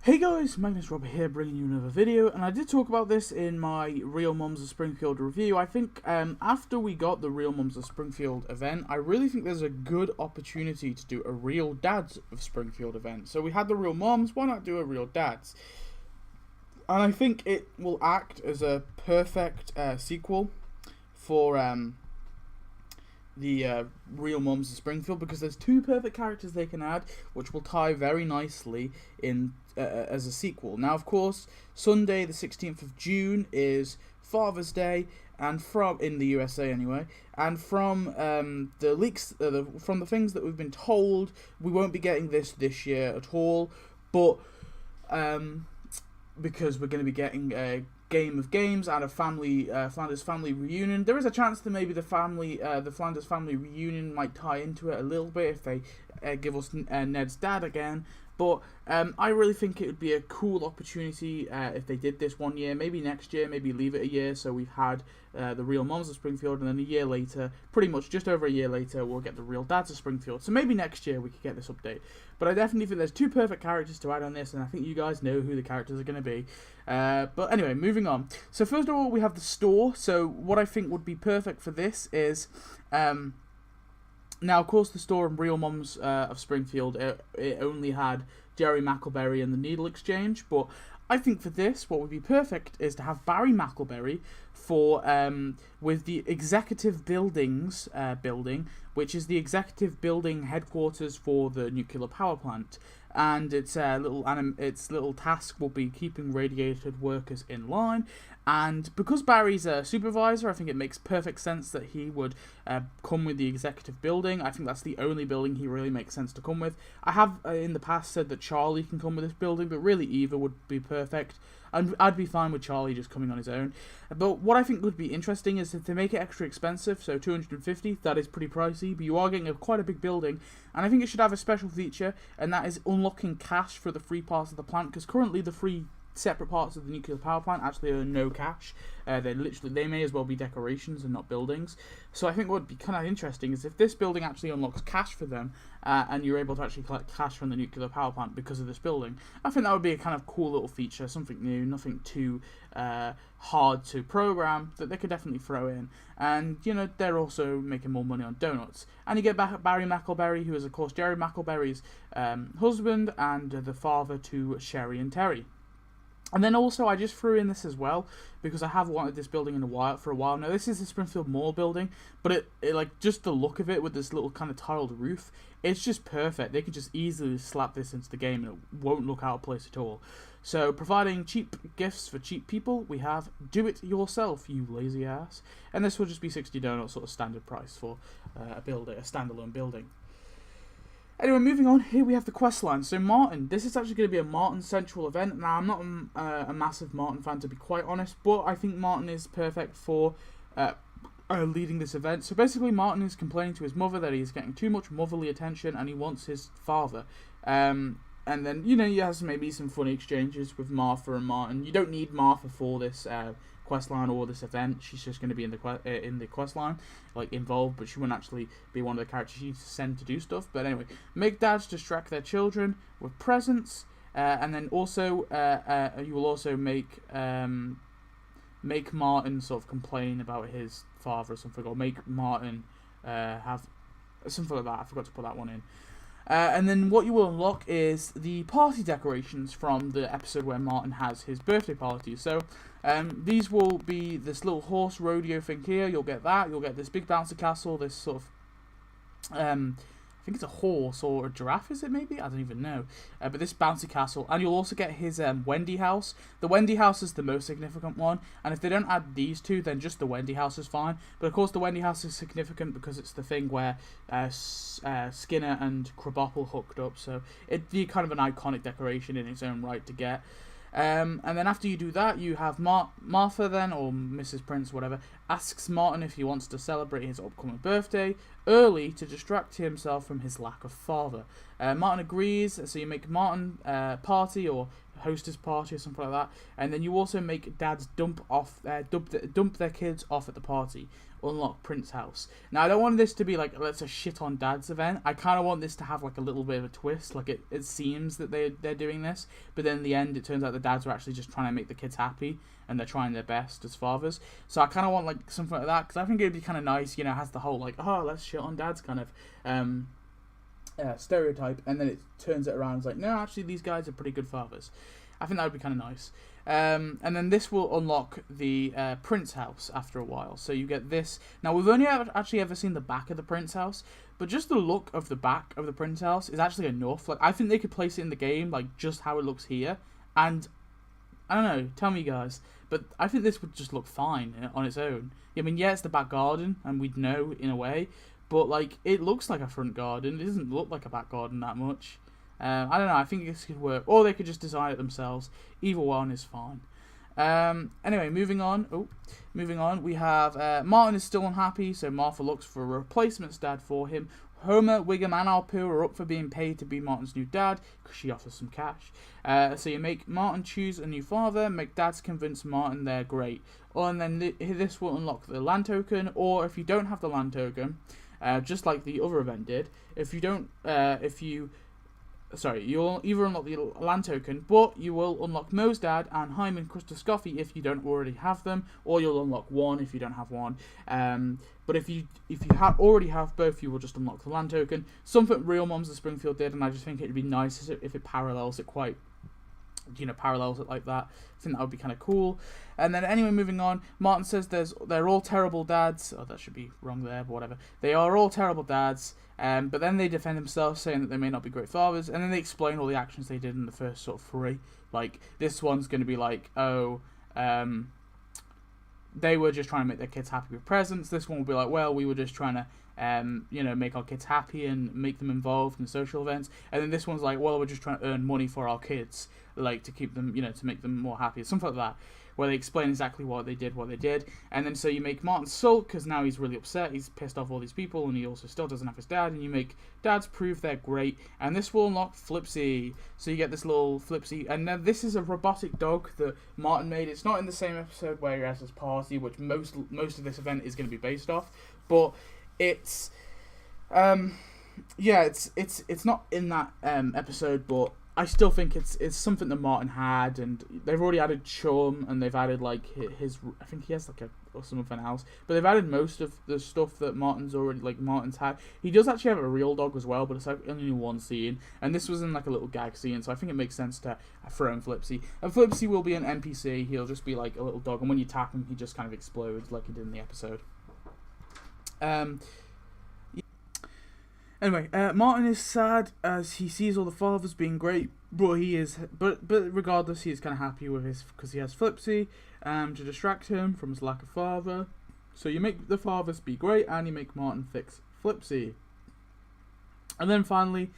Hey guys, Magnus here bringing you another video, and I did talk about this in my Real Mums of Springfield review. I think after we got the Real Mums of Springfield event, I really think there's a good opportunity to do a Real Dads of Springfield event. So we had the Real Mums, why not do a Real Dads? And I think it will act as a perfect sequel for the Real Mums of Springfield, because there's two perfect characters they can add, which will tie very nicely in as a sequel. Now, of course, Sunday the 16th of June is Father's Day, and in the USA anyway, and from the leaks, from the things that we've been told, we won't be getting this year at all, but because we're going to be getting a Game of Games and a Flanders family reunion. There is a chance that maybe the Flanders family reunion might tie into it a little bit if they give us Ned's dad again. But I really think it would be a cool opportunity if they did this 1 year, maybe next year, maybe leave it a year, so we've had the Real Mums of Springfield, and then a year later, pretty much just over a year later, we'll get the Real Dads of Springfield. So maybe next year we could get this update. But I definitely think there's two perfect characters to add on this, and I think you guys know who the characters are going to be. But anyway, moving on. So first of all, we have the store. So what I think would be perfect for this is... now, of course, the store in Real Mums of Springfield, it only had Jerry McElberry and the Needle Exchange, but I think for this, what would be perfect is to have Barry McElberry for with the Executive Buildings building, which is the executive building headquarters for the nuclear power plant. And its little task will be keeping radiated workers in line. And because Barry's a supervisor, I think it makes perfect sense that he would come with the executive building. I think that's the only building he really makes sense to come with. I have in the past said that Charlie can come with this building, but really either would be perfect. And I'd be fine with Charlie just coming on his own. But what I think would be interesting is if they make it extra expensive, so $250, that is pretty pricey, but you are getting quite a big building, and I think it should have a special feature, and that is unlocking cash for the free parts of the plant, because currently the free separate parts of the nuclear power plant actually earn no cash. They may as well be decorations and not buildings. So I think what would be kind of interesting is if this building actually unlocks cash for them, and you're able to actually collect cash from the nuclear power plant because of this building. I think that would be a kind of cool little feature, something new, nothing too hard to program, that they could definitely throw in. And, you know, they're also making more money on donuts. And you get Barry McElberry, who is, of course, Jerry McElberry's husband and the father to Sherry and Terry. And then also, I just threw in this as well, because I have wanted this building for a while. Now, this is the Springfield Mall building, but it like, just the look of it with this little kind of tiled roof, it's just perfect. They could just easily slap this into the game, and it won't look out of place at all. So, providing cheap gifts for cheap people, we have Do It Yourself, you lazy ass. And this will just be 60 donuts, sort of standard price for a standalone building. Anyway, moving on, here we have the Questline. So Martin, this is actually going to be a Martin central event. Now, I'm not a massive Martin fan, to be quite honest, but I think Martin is perfect for leading this event. So basically, Martin is complaining to his mother that he's getting too much motherly attention and he wants his father. And then, you know, he has maybe some funny exchanges with Martha and Martin. You don't need Martha for this Questline or this event. She's just going to be in the Questline, like, involved, but she wouldn't actually be one of the characters you send to do stuff. But anyway, make dads distract their children with presents, and then also you will also make Martin sort of complain about his father or something, or make Martin have something like that. I forgot to put that one in. And then what you will unlock is the party decorations from the episode where Martin has his birthday party. So these will be this little horse rodeo thing here. You'll get that. You'll get this big bouncy castle, this sort of... I think it's a horse or a giraffe, is it maybe? I don't even know. But this bouncy castle. And you'll also get his Wendy house. The Wendy house is the most significant one. And if they don't add these two, then just the Wendy house is fine. But of course the Wendy house is significant because it's the thing where Skinner and Krabappel hooked up. So it'd be kind of an iconic decoration in its own right to get. And then after you do that, you have Martha then, or Mrs. Prince, whatever, asks Martin if he wants to celebrate his upcoming birthday early to distract himself from his lack of father. Martin agrees, so you make Martin party or host his party or something like that, and then you also make dads dump their kids off at the party. unlock Prince House. Now, I don't want this to be like, let's a shit on dads event. I kind of want this to have like a little bit of a twist. Like it seems that they're doing this, but then in the end, it turns out the dads are actually just trying to make the kids happy, and they're trying their best as fathers. So I kind of want like something like that, because I think it'd be kind of nice, you know, has the whole like, oh, let's shit on dads kind of stereotype, and then it turns it around and it's like, no, actually these guys are pretty good fathers. I think that would be kind of nice. And then this will unlock the Prince House after a while. So you get this. Now, we've only actually ever seen the back of the Prince House, but just the look of the back of the Prince House is actually enough. Like, I think they could place it in the game, like, just how it looks here. And, I don't know, tell me guys, but I think this would just look fine on its own. I mean, yeah, it's the back garden, and we'd know in a way, but, like, it looks like a front garden. It doesn't look like a back garden that much. I don't know, I think this could work. Or they could just design it themselves. Either one is fine. Anyway, moving on. We have Martin is still unhappy, so Martha looks for a replacement dad for him. Homer, Wiggum, and Alpu are up for being paid to be Martin's new dad, because she offers some cash. So you make Martin choose a new father, make dads convince Martin they're great. And then this will unlock the land token, or if you don't have the land token, just like the other event did, you'll either unlock the land token, but you will unlock Moe's dad and Hyman Krustoscoffy if you don't already have them, or you'll unlock one if you don't have one. But if you already have both, you will just unlock the land token. Something Real Moms of Springfield did, and I just think it'd be nice if it parallels it quite, parallels it like that. I think that would be kind of cool. And then anyway, moving on, Martin says they're all terrible dads. Oh, that should be wrong there, but whatever. They are all terrible dads. But then they defend themselves, saying that they may not be great fathers, and then they explain all the actions they did in the first sort of 3. Like, this one's going to be like, they were just trying to make their kids happy with presents. This one will be like, well, we were just trying to, make our kids happy and make them involved in social events. And then this one's like, well, we're just trying to earn money for our kids, like, to keep them, to make them more happy. Something like that, where they explain exactly what they did. And then so you make Martin sulk, because now he's really upset. He's pissed off all these people, and he also still doesn't have his dad. And you make dads prove they're great. And this will unlock Flipsy. So you get this little Flipsy. And then this is a robotic dog that Martin made. It's not in the same episode where he has his party, which most of this event is going to be based off. But it's it's not in that episode, but I still think it's something that Martin had, and they've already added Chum, and they've added like his, I think he has like or something else, but they've added most of the stuff that Martin's had. He does actually have a real dog as well, but it's like only in one scene, and this was in like a little gag scene, so I think it makes sense to throw in Flipsy. And Flipsy will be an NPC. He'll just be like a little dog, and when you tap him, he just kind of explodes like he did in the episode. Anyway, Martin is sad as he sees all the fathers being great, but regardless, he is kind of happy with because he has Flipsy to distract him from his lack of father. So you make the fathers be great, and you make Martin fix Flipsy. And then finally,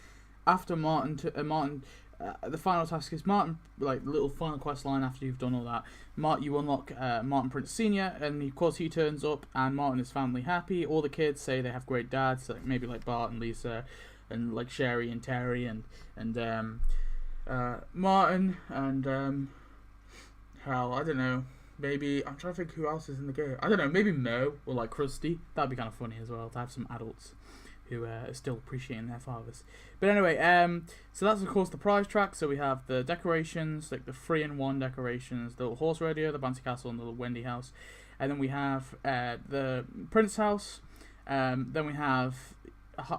after the final task is Martin, like the little final quest line after you've done all that. You unlock Martin Prince Senior, and of course he turns up, and Martin is finally happy. All the kids say they have great dads, like maybe like Bart and Lisa, and like Sherry and Terry, and Martin and hell, I don't know. Maybe I'm trying to think who else is in the game. I don't know. Maybe Mo or like Krusty. That'd be kind of funny as well to have some adults who are still appreciating their fathers. But anyway, so that's of course the prize track. So we have the decorations, like the 3-in-1 decorations, the little horse rodeo, the bouncy castle, and the little Wendy house. And then we have the Prince house. Then we have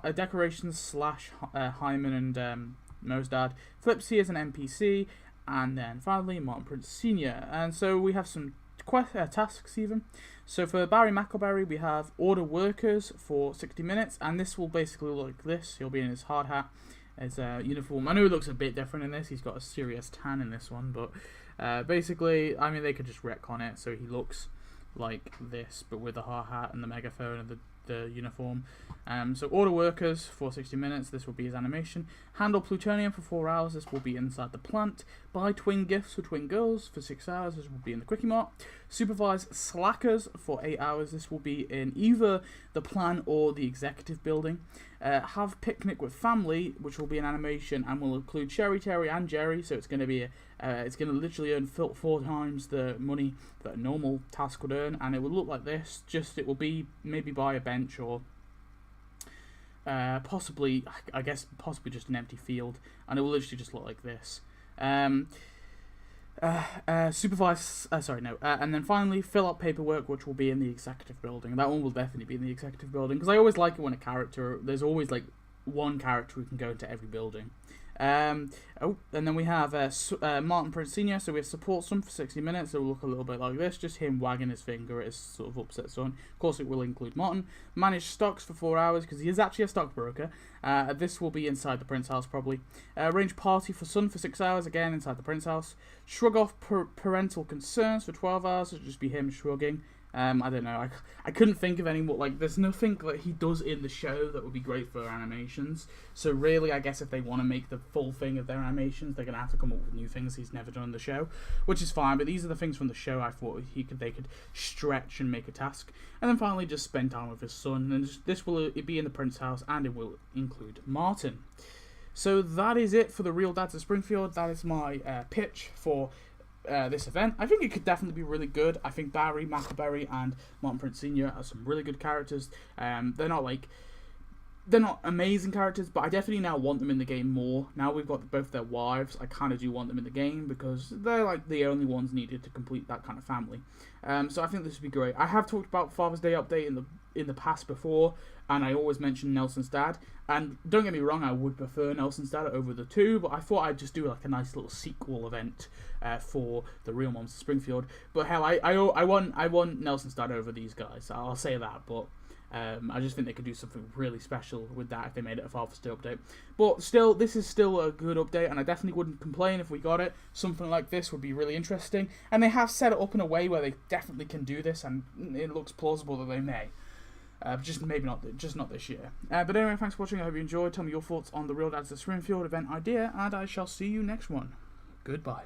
a decorations / Hyman and Moe's dad. Flipsy is an NPC. And then finally, Martin Prince Senior. And so we have some tasks even. So for Barry McElberry, we have order workers for 60 minutes, and this will basically look like this. He'll be in his hard hat, his uniform. I know he looks a bit different in this. He's got a serious tan in this one, but basically, I mean, they could just retcon it so he looks like this, but with the hard hat and the megaphone and the uniform. So order workers for 60 minutes. This will be his animation. Handle plutonium for 4 hours. This will be inside the plant. Buy twin gifts for twin girls for 6 hours. This will be in the Quickie Mart. Supervise slackers for 8 hours. This will be in either the plan or the executive building. have Picnic with Family, which will be an animation and will include Cherry, Terry, and Jerry. So it's going to be it's going to literally earn 4 times the money that a normal task would earn, and it will look like this. Just it will be maybe by a bench or possibly, I guess, possibly just an empty field, and it will literally just look like this. Supervise, and then finally fill out paperwork, which will be in the executive building. That one will definitely be in the executive building, because I always like it when there's always like one character who can go into every building. And then we have Martin Prince Sr., so we have support son for 60 minutes. It will look a little bit like this, just him wagging his finger at his sort of upset son. Of course, it will include Martin. Manage stocks for 4 hours, because he is actually a stockbroker. This will be inside the Prince house, probably. Arrange party for son for 6 hours, again, inside the Prince house. Shrug off parental concerns for 12 hours, it'll just be him shrugging. I don't know, I couldn't think of any more, like, there's nothing that he does in the show that would be great for animations, so really, I guess if they want to make the full thing of their animations, they're going to have to come up with new things he's never done in the show, which is fine, but these are the things from the show I thought they could stretch and make a task. And then finally, just spend time with his son, and this will be in the Prince house, and it will include Martin. So that is it for the Real Dads of Springfield. That is my pitch for this event. I think it could definitely be really good. I think Barry McElberry and Martin Prince Sr. are some really good characters. They're not amazing characters, but I definitely now want them in the game more. Now we've got both their wives, I kind of do want them in the game, because they're like the only ones needed to complete that kind of family. So I think this would be great. I have talked about Father's Day update in the past before, and I always mention Nelson's dad. And don't get me wrong, I would prefer Nelson's dad over the two, but I thought I'd just do like a nice little sequel event for the Real Moms of Springfield. But hell, I want Nelson's dad over these guys. I'll say that, but I just think they could do something really special with that if they made it a Father's Day update. But still, this is still a good update, and I definitely wouldn't complain if we got it. Something like this would be really interesting, and they have set it up in a way where they definitely can do this, and it looks plausible that they may. Just not this year. But anyway, thanks for watching. I hope you enjoyed. Tell me your thoughts on the Real Dads of Springfield event idea, and I shall see you next one. Goodbye.